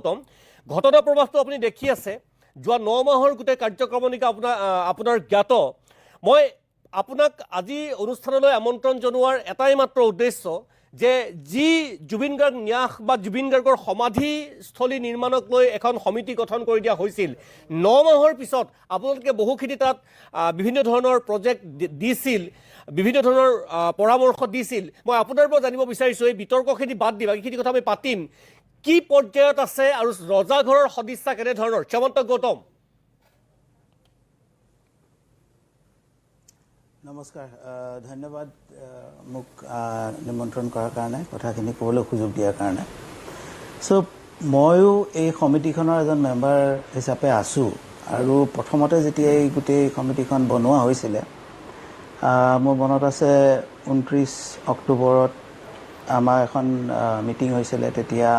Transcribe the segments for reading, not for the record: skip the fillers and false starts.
গৌতম ঘটনা প্ৰবাহটো আপুনি দেখি আছে যোৱা 9 মাহৰ গোটেই কাৰ্যক্ৰমণিকা আপোনাৰ জ্ঞাত মই আপোনাক আজি অনুষ্ঠানলৈ আমন্ত্ৰণ জনোৱাৰ এটাই মাত্ৰ উদ্দেশ্য যে যি জুবিন গাৰ্গ ন্যাস বা জুবিন গাৰ্গৰ সমাধিস্থলী নিৰ্মাণক লৈ এখন সমিতি গঠন কৰি দিয়া হৈছিল 9 মাহৰ পিছত আপোনালোকে বহুখিনি তাত বিভিন্ন ধৰণৰ প্ৰজেক্ট দিছিল বিভিন্ন ধৰণৰ পৰামৰ্শ দিছিল মই আপোনাৰ পৰা জানিব বিচাৰিছোঁ এই বিতৰ্কখিনি বাদ দি বাকীখিনি কথা আমি পাতিম কি পৰ্যায়ত আছে আৰু ৰজাঘৰৰ সদিচ্ছা কেনে ধৰণৰ শ্যামন্ত গৌতম নমস্কাৰ ধন্যবাদ মোক নিমন্ত্ৰণ কৰাৰ কাৰণে কথাখিনি ক'বলৈ সুযোগ দিয়াৰ কাৰণে সো ময়ো এই সমিতিখনৰ এজন মেম্বাৰ হিচাপে আছোঁ আৰু প্ৰথমতে যেতিয়া এই গোটেই সমিতিখন বনোৱা হৈছিলে মোৰ মনত আছে 29 অক্টোবৰত আমাৰ এখন মিটিং হৈছিলে তেতিয়া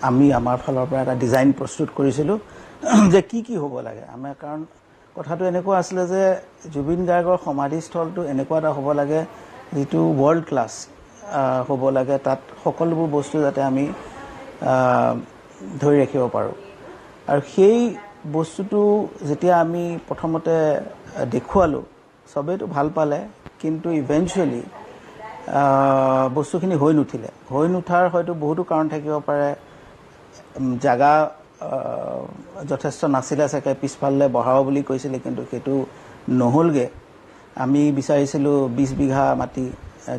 আমি আমাৰ ফালৰ পৰা এটা ডিজাইন প্ৰস্তুত কৰিছিলোঁ যে কি হ'ব লাগে আমাৰ কাৰণ কথাটো এনেকুৱা আছিলে যে জুবিন গাৰ্গৰ সমাধিস্থলটো এনেকুৱা এটা হ'ব লাগে যিটো ৱৰ্ল্ড ক্লাছ হ'ব লাগে তাত সকলোবোৰ বস্তু যাতে আমি ধৰি ৰাখিব পাৰোঁ আৰু সেই বস্তুটো যেতিয়া আমি প্ৰথমতে দেখুৱালোঁ সবেইতো ভাল পালে কিন্তু ইভেঞ্চুৱেলি বস্তুখিনি হৈ নুঠাৰ হয়তো বহুতো কাৰণ থাকিব পাৰে জাগা যথেষ্ট নাছিলে চাগে পিছফালে বঢ়াব বুলি কৈছিলে কিন্তু সেইটো নহ'লগৈ আমি বিচাৰিছিলোঁ 20 বিঘা মাটি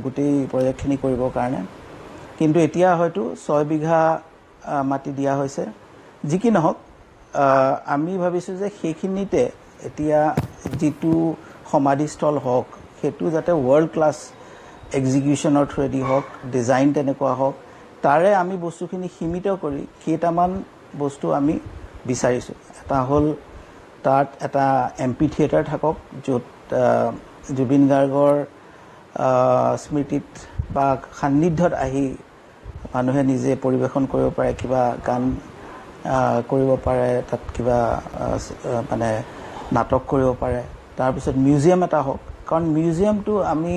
গোটেই প্ৰজেক্টখিনি কৰিবৰ কাৰণে কিন্তু এতিয়া হয়তো 6 বিঘা মাটি দিয়া হৈছে যি কি নহওক আমি ভাবিছোঁ যে সেইখিনিতে এতিয়া যিটো সমাধিস্থল হওক সেইটো যাতে ৱৰ্ল্ড ক্লাছ এক্সিকিউশ্যনৰ থ্ৰুৱেদি হওক ডিজাইন তেনেকুৱা হওক তাৰে আমি বস্তুখিনি সীমিত কৰি কেইটামান বস্তু আমি বিচাৰিছোঁ এটা হ'ল তাত এটা এম্পি থিয়েটাৰ থাকক য'ত জুবিন গাৰ্গৰ স্মৃতিত বা সান্নিধ্যত আহি মানুহে নিজে পৰিৱেশন কৰিব পাৰে কিবা গান কৰিব পাৰে তাত কিবা মানে নাটক কৰিব পাৰে তাৰপিছত মিউজিয়াম এটা হওক কাৰণ মিউজিয়ামটো আমি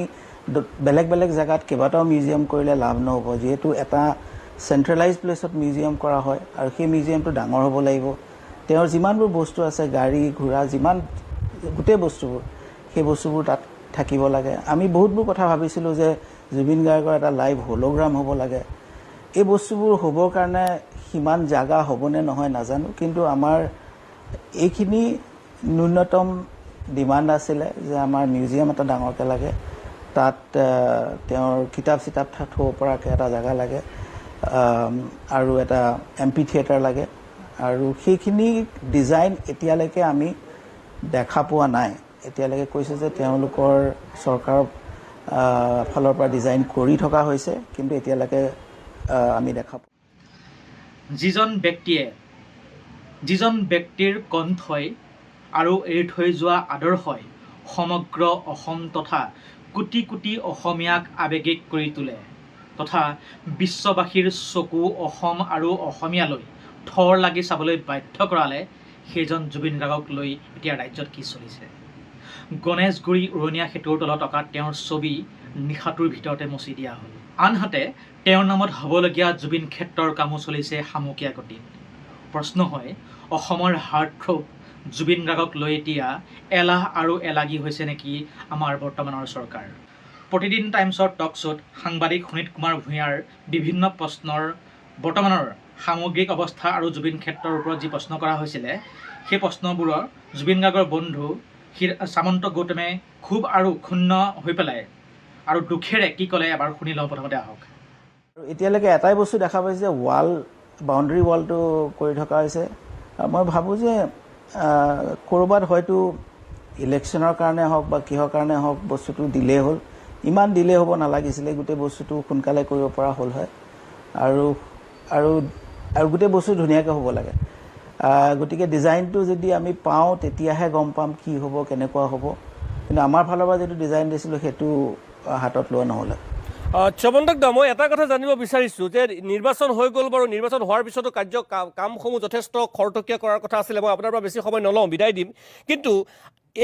বেলেগ জেগাত কেইবাটাও মিউজিয়াম কৰিলে লাভ নহ'ব যিহেতু এটা চেণ্ট্ৰেলাইজ প্লেচত মিউজিয়াম কৰা হয় আৰু সেই মিউজিয়ামটো ডাঙৰ হ'ব লাগিব তেওঁৰ যিমানবোৰ বস্তু আছে গাড়ী ঘোঁৰা যিমান গোটেই বস্তুবোৰ সেই বস্তুবোৰ তাত থাকিব লাগে আমি বহুতবোৰ কথা ভাবিছিলোঁ যে জুবিন গাৰ্গৰ এটা লাইভ হলোগ্ৰাম হ'ব লাগে এই বস্তুবোৰ হ'বৰ কাৰণে সিমান জাগা হ'বনে নহয় নাজানো কিন্তু আমাৰ এইখিনি ন্যূনতম ডিমাণ্ড আছিলে যে আমাৰ মিউজিয়াম এটা ডাঙৰকৈ লাগে তাত তেওঁৰ কিতাপ চিতাপ থ'ব পৰাকৈ এটা জাগা লাগে আৰু এটা এম্পি থিয়েটাৰ লাগে আৰু সেইখিনি ডিজাইন এতিয়ালৈকে আমি দেখা পোৱা নাই এতিয়ালৈকে কৈছে যে তেওঁলোকৰ চৰকাৰৰ ফালৰ পৰা ডিজাইন কৰি থকা হৈছে কিন্তু এতিয়ালৈকে আমি দেখা যিজন ব্যক্তিৰ কণ্ঠই আৰু এৰি থৈ যোৱা আদৰ্শই সমগ্ৰ অসম তথা কোটি কোটি অসমীয়াক আৱেগিক কৰি তোলে তথা বিশ্ববাসীৰ চকু অসম আৰু অসমীয়ালৈ থৰ লাগি চাবলৈ বাধ্য কৰালে সেইজন জুবিন গাৰ্গক লৈ এতিয়া ৰাজ্যত কি চলিছে গণেশগুৰি উৰণীয়া সেতুৰ তলত থকা তেওঁৰ ছবি নিশাটোৰ ভিতৰতে মচি দিয়া হ'ল আনহাতে তেওঁৰ নামত হ'বলগীয়া জুবিন ক্ষেত্ৰৰ কামো চলিছে সামকীয়া গতিত প্ৰশ্ন হয় অসমৰ হাৰ্টথ্ৰব জুবিন গাৰ্গক লৈ এতিয়া এলাহ আৰু এলাগী হৈছে নেকি আমাৰ বৰ্তমানৰ চৰকাৰ প্ৰতিদিন টাইমছৰ টক শ্ব'ত সাংবাদিক সুনীত কুমাৰ ভূঞাৰ বিভিন্ন প্ৰশ্নৰ বৰ্তমানৰ সামগ্ৰিক অৱস্থা আৰু জুবিন ক্ষেত্ৰৰ ওপৰত যি প্ৰশ্ন কৰা হৈছিলে সেই প্ৰশ্নবোৰৰ জুবিন গাৰ্গৰ বন্ধু শ্যামন্ত গৌতমে খুব আৰু ক্ষুণ্ণ হৈ পেলাই আৰু দুখেৰে কি ক'লে এবাৰ শুনি লওঁ প্ৰথমতে আহক এতিয়ালৈকে এটাই বস্তু দেখা পাইছে যে বাউণ্ডেৰী ৱালটো কৰি থকা হৈছে মই ভাবোঁ যে ক'ৰবাত হয়তো ইলেকশ্যনৰ কাৰণে হওক বা কিহৰ কাৰণে হওক বস্তুটো ডিলে হ'ল ইমান ডিলে হ'ব নালাগিছিলে গোটেই বস্তুটো সোনকালে কৰিব পৰা হ'ল হয় আৰু আৰু আৰু গোটেই বস্তু ধুনীয়াকৈ হ'ব লাগে গতিকে ডিজাইনটো যদি আমি পাওঁ তেতিয়াহে গম পাম কি হ'ব কেনেকুৱা হ'ব কিন্তু আমাৰ ফালৰ পৰা যিটো ডিজাইন দিছিলোঁ সেইটো হাতত লোৱা নহ'লে শ্যামন্তক দা মই এটা কথা জানিব বিচাৰিছোঁ যে নিৰ্বাচন হৈ গ'ল বাৰু নিৰ্বাচন হোৱাৰ পিছতো কামসমূহ যথেষ্ট খৰতকীয়া কৰাৰ কথা আছিলে মই আপোনাৰ পৰা বেছি সময় নলওঁ বিদায় দিম কিন্তু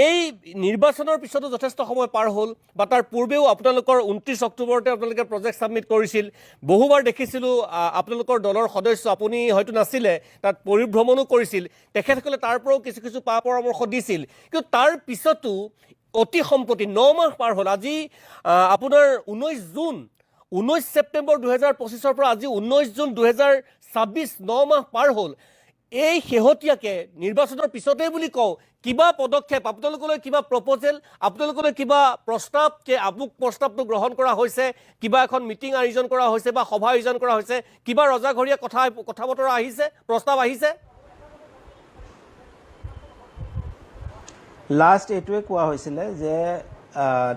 এই নিৰ্বাচনৰ পিছতো যথেষ্ট সময় পাৰ হ'ল বা তাৰ পূৰ্বেও আপোনালোকৰ 29 অক্টোবৰতে আপোনালোকে প্ৰজেক্ট ছাবমিট কৰিছিল। বহুবাৰ দেখিছিলোঁ আপোনালোকৰ দলৰ সদস্য, আপুনি হয়তো নাছিলে, তাত পৰিভ্ৰমণো কৰিছিল। তেখেতসকলে তাৰ পৰাও কিছু কিছু পৰামৰ্শ দিছিল। কিন্তু তাৰ পিছতো অতি সম্প্ৰতি 9 মাহ পাৰ হ'ল। আজি আপোনাৰ 19 ছেপ্টেম্বৰ 2025 পৰা আজি 19 জুন 2026, 9 মাহ পাৰ হ'ল। এই শেহতীয়াকৈ নিৰ্বাচনৰ পিছতেই বুলি কওঁ, কিবা পদক্ষেপ আপোনালোকলৈ, কিবা প্ৰপ'জেল আপোনালোকলৈ, কিবা প্ৰস্তাৱ, আমুক প্ৰস্তাৱটো গ্ৰহণ কৰা হৈছে, কিবা এখন মিটিং আয়োজন কৰা হৈছে বা সভা আয়োজন কৰা হৈছে, কিবা ৰজাঘৰীয়া কথা বতৰা আহিছে, প্ৰস্তাৱ আহিছে? লাষ্ট এইটোৱে কোৱা হৈছিলে যে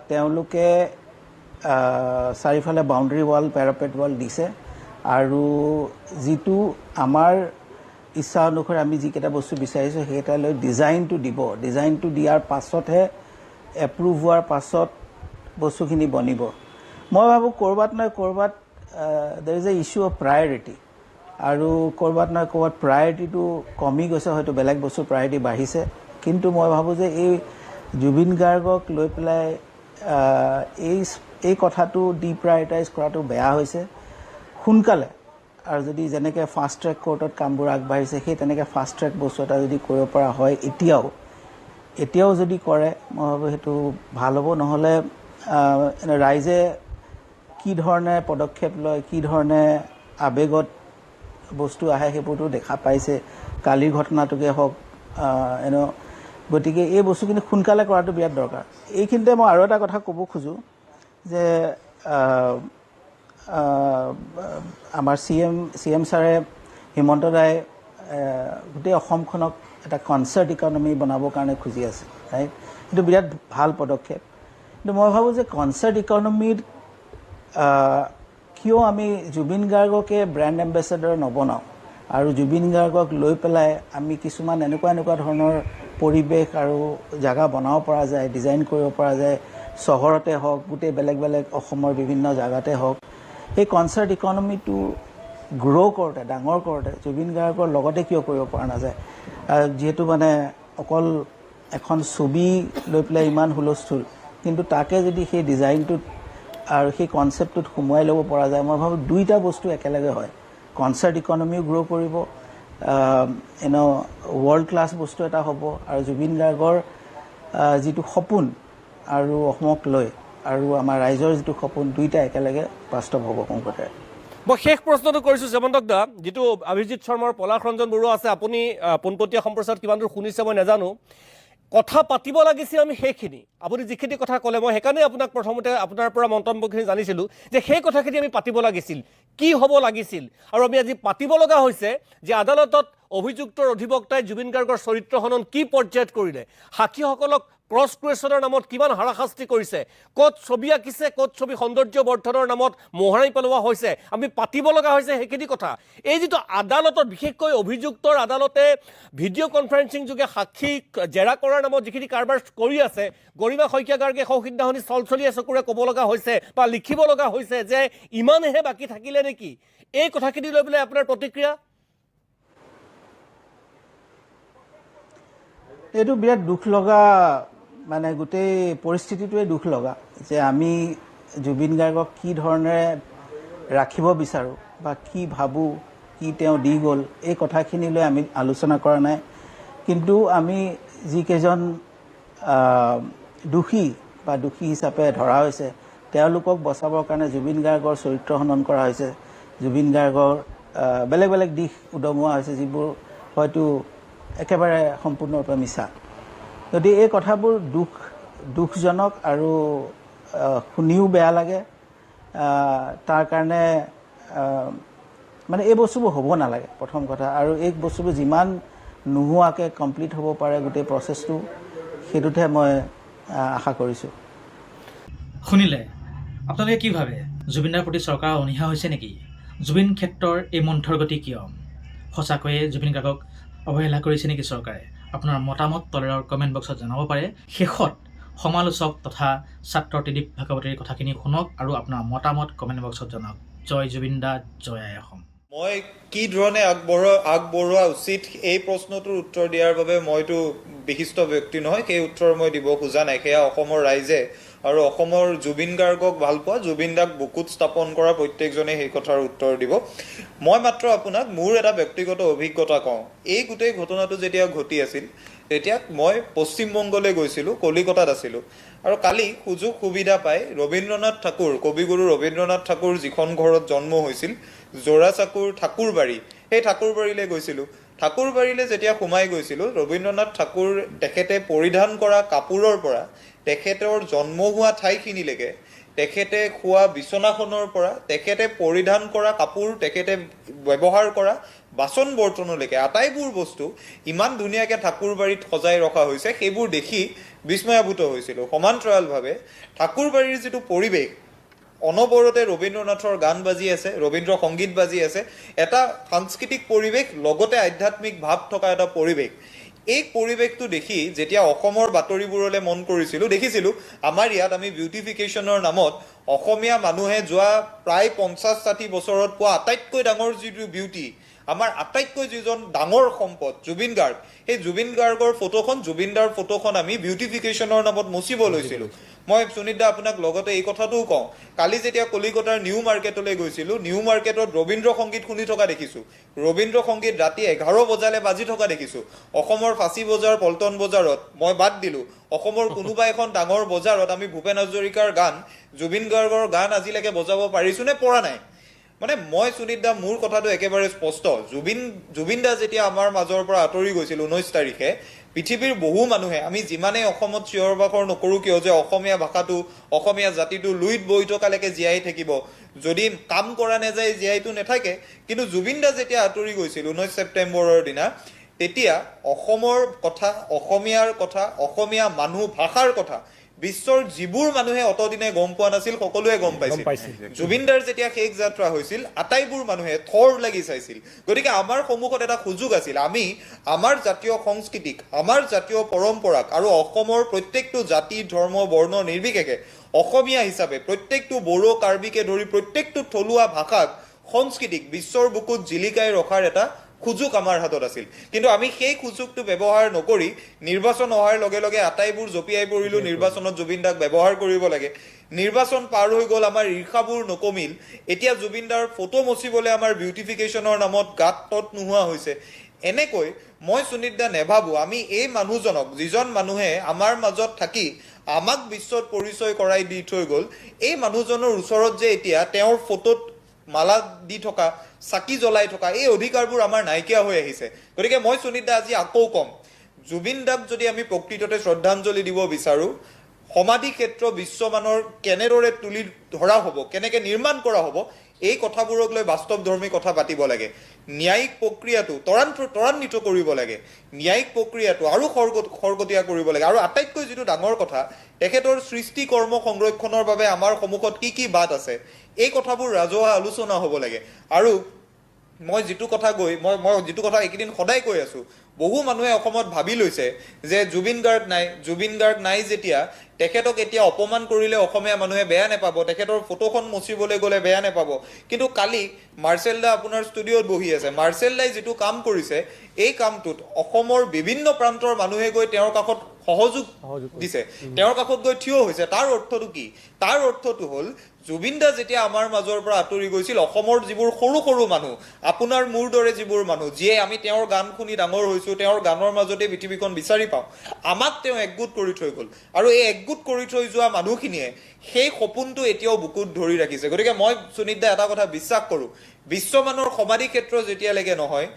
তেওঁলোকে চাৰিওফালে বাউণ্ডেৰী ৱাল, পেৰাপেট ৱাল দিছে আৰু যিটো আমাৰ ইচ্ছা অনুসৰি আমি যিকেইটা বস্তু বিচাৰিছোঁ সেইকেইটালৈ ডিজাইনটো দিব। ডিজাইনটো দিয়াৰ পাছতহে, এপ্ৰুভ হোৱাৰ পাছত বস্তুখিনি বনিব। মই ভাবোঁ ক'ৰবাত নহয় ক'ৰবাত দেৰ is a issue of priority, আৰু ক'ৰবাত নহয় ক'ৰবাত প্ৰায়ৰিটিটো কমি গৈছে, হয়তো বেলেগ বস্তুৰ প্ৰায়ৰিটি বাঢ়িছে। কিন্তু মই ভাবোঁ যে এই জুবিন গাৰ্গক লৈ পেলাই এই কথাটো ডিপ্ৰায়ৰিটাইজ কৰাটো বেয়া হৈছে। সোনকালে, আৰু যদি যেনেকৈ ফাষ্ট ট্ৰেক কোৰ্টত কামবোৰ আগবাঢ়িছে, সেই তেনেকৈ ফাষ্ট ট্ৰেক বস্তু এটা যদি কৰিব পৰা হয় এতিয়াও যদি কৰে, মই ভাবোঁ সেইটো ভাল হ'ব। নহ'লে ৰাইজে কি ধৰণে পদক্ষেপ লয়, কি ধৰণে আৱেগত বস্তু আহে, সেইবোৰতো দেখা পাইছে, কালিৰ ঘটনাটোকে হওক। গতিকে এই বস্তুখিনি সোনকালে কৰাটো বিৰাট দৰকাৰ। এইখিনিতে মই আৰু এটা কথা ক'ব খোজোঁ যে আমাৰ চি এম ছাৰে, হিমন্ত দাই গোটেই অসমখনক এটা কনচাৰ্ট ইকনমি বনাবৰ কাৰণে খুজি আছে, ৰাইট? সেইটো বিৰাট ভাল পদক্ষেপ। কিন্তু মই ভাবোঁ যে কনচাৰ্ট ইকনমিত কিয় আমি জুবিন গাৰ্গকে ব্ৰেণ্ড এম্বেচেডৰ নবনাওঁ, আৰু জুবিন গাৰ্গক লৈ পেলাই আমি কিছুমান এনেকুৱা ধৰণৰ পৰিৱেশ আৰু জেগা বনাব পৰা যায়, ডিজাইন কৰিব পৰা যায়, চহৰতে হওক, গোটেই বেলেগ বেলেগ অসমৰ বিভিন্ন জেগাতে হওক। সেই কনচাৰ্ট ইকনমিটো গ্ৰ' কৰোঁতে, ডাঙৰ কৰোঁতে জুবিন গাৰ্গৰ লগতে কিয় কৰিব পৰা নাযায়? যিহেতু মানে অকল এখন ছবি লৈ পেলাই ইমান হুলস্থুল, কিন্তু তাকে যদি সেই ডিজাইনটোত আৰু সেই কনচেপ্টটোত সোমোৱাই ল'ব পৰা যায়, মই ভাবোঁ দুইটা বস্তু একেলগে হয়। কনচাৰ্ট ইকনমিও গ্ৰ' কৰিব, ৱৰ্ল্ড ক্লাছ বস্তু এটা হ'ব, আৰু জুবিন গাৰ্গৰ যিটো সপোন আৰু অসমক লৈ আৰু আমাৰ ৰাইজৰ যিটো সপোন, দুইটা একেলগে বাস্তৱ হ'ব সংকটে। মই শেষ প্ৰশ্নটো কৰিছোঁ জয়মন্তক দা, যিটো অভিজিৎ শৰ্মাৰ পলাশ ৰঞ্জন বৰুৱা আছে, আপুনি পোনপটীয়া সম্প্ৰচাৰত কিমান দূৰ শুনিছে মই নাজানো। কথা পাতিব লাগিছিল আমি সেইখিনি, আপুনি যিখিনি কথা ক'লে, মই সেইকাৰণে আপোনাক প্ৰথমতে আপোনাৰ পৰা মন্তব্যখিনি জানিছিলোঁ যে সেই কথাখিনি আমি পাতিব লাগিছিল, কি হ'ব লাগিছিল। আৰু আমি আজি পাতিব লগা হৈছে যে আদালতত অভিযুক্তৰ অধিবক্তাই জুবিন গাৰ্গৰ চৰিত্ৰ হনন কি পৰ্যায়ত কৰিলে, সাক্ষীসকলক ক্ৰছ কুৱেশ্যনৰ নামত কিমান হাৰাশাস্তি কৰিছে, ক'ত ছবি আঁকিছে, ক'ত ছবি সৌন্দৰ্য বৰ্ধনৰ নামত মোহৰাই পেলোৱা হৈছে, আমি পাতিব লগা হৈছে সেইখিনি কথা। এই যিটো আদালতত, বিশেষকৈ অভিযুক্তৰ আদালতে ভিডিঅ' কনফাৰেন্সিং যোগে সাক্ষীক জেৰা কৰাৰ নামত যিখিনি কাৰবাৰ কৰি আছে, গৰিমা শইকীয়া গাৰ্গে সিদিনাখনি চলচলীয়া চকুৰে ক'ব লগা হৈছে বা লিখিব লগা হৈছে যে ইমানহে বাকী থাকিলে নেকি, এই কথাখিনি লৈ পেলাই আপোনাৰ প্ৰতিক্ৰিয়া? এইটো বিৰাট দুখ লগা, মানে গোটেই পৰিস্থিতিটোৱে দুখ লগা যে আমি জুবিন গাৰ্গক কি ধৰণেৰে ৰাখিব বিচাৰোঁ বা কি ভাবোঁ, কি তেওঁ দি গ'ল, এই কথাখিনিলৈ আমি আলোচনা কৰা নাই। কিন্তু আমি যিকেইজন দোষী বা দোষী হিচাপে ধৰা হৈছে, তেওঁলোকক বচাবৰ কাৰণে জুবিন গাৰ্গৰ চৰিত্ৰ হনন কৰা হৈছে, জুবিন গাৰ্গৰ বেলেগ বেলেগ দিশ উদঙোৱা হৈছে, যিবোৰ হয়তো একেবাৰে সম্পূৰ্ণৰূপে মিছা। গতিকে এই কথাবোৰ দুখজনক আৰু শুনিও বেয়া লাগে। তাৰ কাৰণে মানে এই বস্তুবোৰ হ'ব নালাগে, প্ৰথম কথা। আৰু এই বস্তুবোৰ যিমান নোহোৱাকৈ কমপ্লিট হ'ব পাৰে গোটেই প্ৰচেছটো, সেইটোতহে মই আশা কৰিছোঁ। শুনিলে আপোনালোকে কি ভাবে, জুবিনৰ প্ৰতি চৰকাৰৰ অনীহা হৈছে নেকি? জুবিন ক্ষেত্ৰৰ এই মন্থৰ গতি কিয়? সঁচাকৈয়ে জুবিন গাৰ্গক অৱহেলা কৰিছে নেকি চৰকাৰে? আপোনাৰ মতামত তলৰ কমেণ্ট বক্সত জনাব পাৰে। শেষত সমালোচক তথা ছাত্ৰ ত্ৰিদীপ ভাগৱতীৰ কথাখিনি শুনক আৰু আপোনাৰ মতামত কমেণ্ট বক্সত জনাওক। জয় জুবিন দা, জয় আই অসম। মই কি ধৰণে আগবঢ়োৱা উচিত এই প্ৰশ্নটোৰ উত্তৰ দিয়াৰ বাবে মইতো বিশিষ্ট ব্যক্তি নহয়, সেই উত্তৰ মই দিব খোজা নাই। সেয়া অসমৰ ৰাইজে আৰু অসমৰ জুবিন গাৰ্গক ভাল পোৱা, জুবিন দাক বুকুত স্থাপন কৰা প্ৰত্যেকজনে সেই কথাৰ উত্তৰ দিব। মই মাত্ৰ আপোনাক মোৰ এটা ব্যক্তিগত অভিজ্ঞতা কওঁ। এই গোটেই ঘটনাটো যেতিয়া ঘটি আছিল তেতিয়া মই পশ্চিমবংগলৈ গৈছিলোঁ, কলিকতাত আছিলোঁ। আৰু কালি সুযোগ সুবিধা পাই ৰবীন্দ্ৰনাথ ঠাকুৰ, কবিগুৰু ৰবীন্দ্ৰনাথ ঠাকুৰ যিখন ঘৰত জন্ম হৈছিল, জোৰাচাকুৰ ঠাকুৰবাৰী, সেই ঠাকুৰবাৰীলৈ গৈছিলোঁ। ঠাকুৰবাৰীলৈ যেতিয়া সোমাই গৈছিলোঁ, ৰবীন্দ্ৰনাথ ঠাকুৰ তেখেতে পৰিধান কৰা কাপোৰৰ পৰা তেখেতৰ জন্ম হোৱা ঠাইখিনিলৈকে, তেখেতে খোৱা বিচনাখনৰ পৰা তেখেতে পৰিধান কৰা কাপোৰ, তেখেতে ব্যৱহাৰ কৰা বাচন বৰ্তনলৈকে আটাইবোৰ বস্তু ইমান ধুনীয়াকৈ ঠাকুৰবাৰীত সজাই ৰখা হৈছে, সেইবোৰ দেখি বিস্ময়াভূত হৈছিলোঁ। সমান্তৰালভাৱে ঠাকুৰবাৰীৰ যিটো পৰিৱেশ, অনবৰতে ৰবীন্দ্ৰনাথৰ গান বাজি আছে, ৰবীন্দ্ৰ সংগীত বাজি আছে, এটা সাংস্কৃতিক পৰিৱেশ, লগতে আধ্যাত্মিক ভাৱ থকা এটা পৰিৱেশ। এই পৰিৱেশটো দেখি যেতিয়া অসমৰ বাতৰিবোৰলৈ মন কৰিছিলোঁ, দেখিছিলোঁ আমাৰ ইয়াত আমি বিউটিফিকেশ্যনৰ নামত অসমীয়া মানুহে যোৱা প্ৰায় 50-60 বছৰত পোৱা আটাইতকৈ ডাঙৰ যিটো বিউটি, আমাৰ আটাইতকৈ যিজন ডাঙৰ সম্পদ জুবিন গাৰ্গ, সেই জুবিন গাৰ্গৰ ফটোখন, জুবিনদাৰ ফটোখন আমি বিউটিফিকেশ্যনৰ নামত মচিব লৈছিলোঁ। মই সুনীত দা আপোনাক লগতে এই কথাটোও কওঁ, কালি যেতিয়া কলিকতাৰ নিউ মাৰ্কেটলৈ গৈছিলোঁ, নিউ মাৰ্কেটত ৰবীন্দ্ৰ সংগীত শুনি থকা দেখিছোঁ। ৰবীন্দ্ৰ সংগীত ৰাতি 11 বজালৈ বাজি থকা দেখিছোঁ। অসমৰ ফাঁচী বজাৰ, পল্টন বজাৰত, মই বাদ দিলোঁ, অসমৰ কোনোবা এখন ডাঙৰ বজাৰত আমি ভূপেন হাজৰিকাৰ গান, জুবিন গাৰ্গৰ গান আজিলৈকে বজাব পাৰিছোঁ নে পৰা নাই? মানে মই সুনীত দা, মোৰ কথাটো একেবাৰে স্পষ্ট। জুবিন দা যেতিয়া আমাৰ মাজৰ পৰা আঁতৰি গৈছিল 19 তাৰিখে, পৃথিৱীৰ বহু মানুহে, আমি যিমানেই অসমত চিঞৰ বাখৰ নকৰোঁ কিয় যে অসমীয়া ভাষাটো, অসমীয়া জাতিটো লুইত বৈ থকালৈকে জীয়াই থাকিব, যদি কাম কৰা নাযায় জীয়াইটো নাথাকে। কিন্তু জুবিন দা যেতিয়া আঁতৰি গৈছিল 19 ছেপ্টেম্বৰৰ দিনা, তেতিয়া অসমৰ কথা, অসমীয়াৰ কথা, অসমীয়া মানুহ, ভাষাৰ কথা বিশ্বৰ যিবোৰ মানুহে অতদিনে গম পোৱা নাছিল, সকলোৱে গম পাইছিল। জুবিনদাৰ যেতিয়া শেষ যাত্ৰা হৈছিল, আটাইবোৰ মানুহে থৰ লাগি চাইছিল। গতিকে আমাৰ সন্মুখত এটা সুযোগ আছিল, আমি আমাৰ জাতীয় সংস্কৃতিক, আমাৰ জাতীয় পৰম্পৰাক আৰু অসমৰ প্ৰত্যেকটো জাতি, ধৰ্ম, বৰ্ণ নিৰ্বিশেষে অসমীয়া হিচাপে প্ৰত্যেকটো বড়ো, কাৰ্বিকে ধৰি প্ৰত্যেকটো থলুৱা ভাষাক, সংস্কৃতিক বিশ্বৰ বুকুত জিলিকাই ৰখাৰ এটা সুযোগ আমাৰ হাতত আছিল। কিন্তু আমি সেই সুযোগটো ব্যৱহাৰ নকৰি নিৰ্বাচন অহাৰ লগে লগে আটাইবোৰ জঁপিয়াই পৰিলোঁ, নিৰ্বাচনত জুবিন দাক ব্যৱহাৰ কৰিব লাগে। নিৰ্বাচন পাৰ হৈ গ'ল, আমাৰ ঈৰ্ষাবোৰ নকমিল। এতিয়া জুবিন দাৰ ফটো মচিবলৈ আমাৰ বিউটিফিকেশ্যনৰ নামত গাত তত নোহোৱা হৈছে। এনেকৈ মই সুনীত দা নেভাবোঁ আমি এই মানুহজনক, যিজন মানুহে আমাৰ মাজত থাকি আমাক বিশ্বত পৰিচয় কৰাই দি থৈ গ'ল, এই মানুহজনৰ ওচৰত যে এতিয়া তেওঁৰ ফটোত মালা দি থকা, চাকি জ্বলাই থকা এই অধিকাৰবোৰ আমাৰ নাইকিয়া হৈ আহিছে। গতিকে মই সুনীত দা আজি আকৌ ক'ম, জুবিন দাক যদি আমি প্ৰকৃততে শ্ৰদ্ধাঞ্জলি দিব বিচাৰোঁ, সমাধি ক্ষেত্ৰ বিশ্বমানৰ কেনেদৰে তুলি ধৰা হ'ব, কেনেকৈ নিৰ্মাণ কৰা হ'ব, এই কথাবোৰক লৈ বাস্তৱধৰ্মী কথা পাতিব লাগে। ন্যায়িক প্ৰক্ৰিয়াটো ত্বৰান্বিত কৰিব লাগে, ন্যায়িক প্ৰক্ৰিয়াটো আৰু খৰগতীয়া কৰিব লাগে। আৰু আটাইতকৈ যিটো ডাঙৰ কথা, তেখেতৰ সৃষ্টি কৰ্ম সংৰক্ষণৰ বাবে আমাৰ সন্মুখত কি কি বাট আছে, এই কথাবোৰ ৰাজহুৱা আলোচনা হ'ব লাগে। আৰু মই যিটো কথা এইকেইদিন সদায় কৈ আছোঁ, বহু মানুহে অসমত ভাবি লৈছে যে জুবিন গাৰ্গ নাই যেতিয়া তেখেতক এতিয়া অপমান কৰিলে অসমীয়া মানুহে বেয়া নাপাব, তেখেতৰ ফটোখন মচিবলৈ গ'লে বেয়া নাপাব। কিন্তু কালি মাৰ্চেল দা আপোনাৰ ষ্টুডিঅ'ত বহি আছে, মাৰ্চেল দাই যিটো কাম কৰিছে, এই কামটোত অসমৰ বিভিন্ন প্ৰান্তৰ মানুহে গৈ তেওঁৰ কাষত সহযোগ দিছে, তেওঁৰ কাষত গৈ থিয় হৈছে। তাৰ অৰ্থটো কি? তাৰ অৰ্থটো হ'ল জুবিন দা যেতিয়া আমাৰ মাজৰ পৰা আঁতৰি গৈছিল, অসমৰ যিবোৰ সৰু সৰু মানুহ, আপোনাৰ মোৰ দৰে যিবোৰ মানুহ, যিয়ে আমি তেওঁৰ গান শুনি ডাঙৰ হৈছোঁ, তেওঁৰ গানৰ মাজতে পৃথিৱীখন বিচাৰি পাওঁ, আমাক তেওঁ একগোট কৰি থৈ গ'ল। আৰু এই একগোট কৰি থৈ যোৱা মানুহখিনিয়ে সেই সপোনটো এতিয়াও বুকুত ধৰি ৰাখিছে। গতিকে মই সুনীত দা এটা কথা বিশ্বাস কৰোঁ, বিশ্বমানৰ সমাধি ক্ষেত্ৰ যেতিয়ালৈকে নহয়,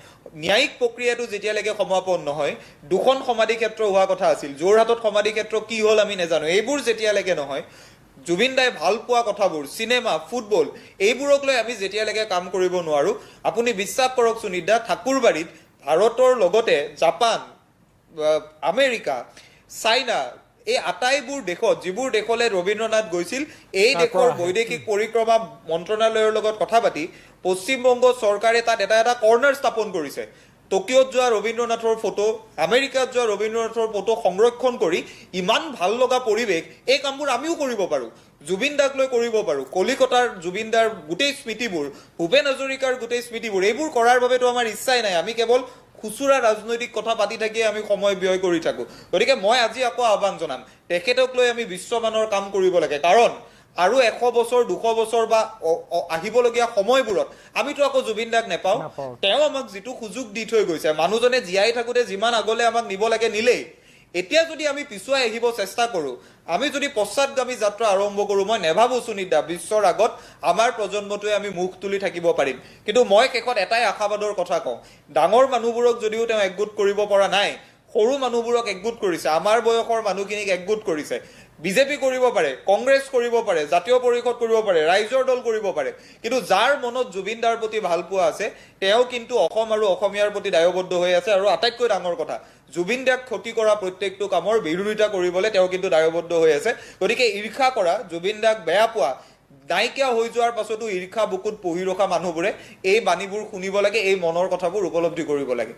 ন্যায়িক প্ৰক্ৰিয়াটো যেতিয়ালৈকে সমাপন নহয়, দুখন সমাধি ক্ষেত্ৰ হোৱা কথা আছিল, যোৰহাটত সমাধি ক্ষেত্ৰ কি হ'ল আমি নাজানো, এইবোৰ যেতিয়ালৈকে নহয়, জুবিন দাই ভাল পোৱা কথাবোৰ, চিনেমা, ফুটবল, এইবোৰক লৈ আমি যেতিয়ালৈকে কাম কৰিব নোৱাৰোঁ, আপুনি বিশ্বাস কৰক সুনীত দা, ঠাকুৰবাৰীত ভাৰতৰ লগতে জাপান, আমেৰিকা, চাইনা, এই আটাইবোৰ দেশত, যিবোৰ দেশলৈ ৰবীন্দ্ৰনাথ গৈছিল, এই দেশৰ বৈদেশিক পৰিক্ৰমা মন্ত্ৰণালয়ৰ লগত কথা পাতি পশ্চিমবংগ চৰকাৰে তাত এটা কৰ্ণাৰ স্থাপন কৰিছে। টকিঅ'ত যোৱা ৰবীন্দ্ৰনাথৰ ফটো, আমেৰিকাত যোৱা ৰবীন্দ্ৰনাথৰ ফটো সংৰক্ষণ কৰি ইমান ভাল লগা পৰিৱেশ, এই কামবোৰ আমিও কৰিব পাৰোঁ। জুবিন দাক লৈ কৰিব পাৰোঁ। কলিকতাৰ জুবিন দাৰ গোটেই স্মৃতিবোৰ, ভূপেন হাজৰিকাৰ গোটেই স্মৃতিবোৰ, এইবোৰ কৰাৰ বাবেতো আমাৰ ইচ্ছাই নাই। আমি কেৱল খুচুৰা ৰাজনৈতিক কথা পাতি থাকিয়ে আমি সময় ব্যয় কৰি থাকোঁ। গতিকে মই আজি আকৌ আহ্বান জনাম, তেখেতক লৈ আমি বিশ্বমানৰ কাম কৰিব লাগে। কাৰণ আৰু 100 বছৰ 200 বছৰ বা আহিবলগীয়া সময়বোৰত আমিতো আকৌ জুবিন দাক নেপাওঁ। তেওঁ আমাক যিটো সুযোগ দি থৈ গৈছে, মানুহজনে জীয়াই থাকোঁতে যিমান আগলৈ আমাক নিব লাগে নিলেই। এতিয়া যদি আমি পিছুৱাই আহিব চেষ্টা কৰোঁ, আমি যদি পশ্চাদগামী যাত্ৰা আৰম্ভ কৰোঁ, মই নেভাবোঁ সুনীতা বিশ্বৰ আগত আমাৰ প্ৰজন্মটোৱে আমি মুখ তুলি থাকিব পাৰিম। কিন্তু মই শেষত এটাই আশাবাদৰ কথা কওঁ, ডাঙৰ মানুহবোৰক যদিও তেওঁ একগোট কৰিব পৰা নাই, সৰু মানুহবোৰক একগোট কৰিছে, আমাৰ বয়সৰ মানুহখিনিক একগোট কৰিছে। বিজেপি কৰিব পাৰে, কংগ্ৰেছ কৰিব পাৰে, জাতীয় পৰিষদ কৰিব পাৰে, ৰাইজৰ দল কৰিব পাৰে, কিন্তু যাৰ মনত জুবিন দাৰ প্ৰতি ভালপোৱা আছে তেওঁ কিন্তু অসম আৰু অসমীয়াৰ প্ৰতি দায়বদ্ধ হৈ আছে। আৰু আটাইতকৈ ডাঙৰ কথা, জুবিন দাক ক্ষতি কৰা প্ৰত্যেকটো কামৰ বিৰোধিতা কৰিবলৈ তেওঁ কিন্তু দায়বদ্ধ হৈ আছে। গতিকে ঈৰ্ষা কৰা, জুবিন দাক বেয়া পোৱা, নাইকিয়া হৈ যোৱাৰ পাছতো ঈৰ্ষা বুকুত পুহি ৰখা মানুহবোৰে এই বাণীবোৰ শুনিব লাগে, এই মনৰ কথাবোৰ উপলব্ধি কৰিব লাগে।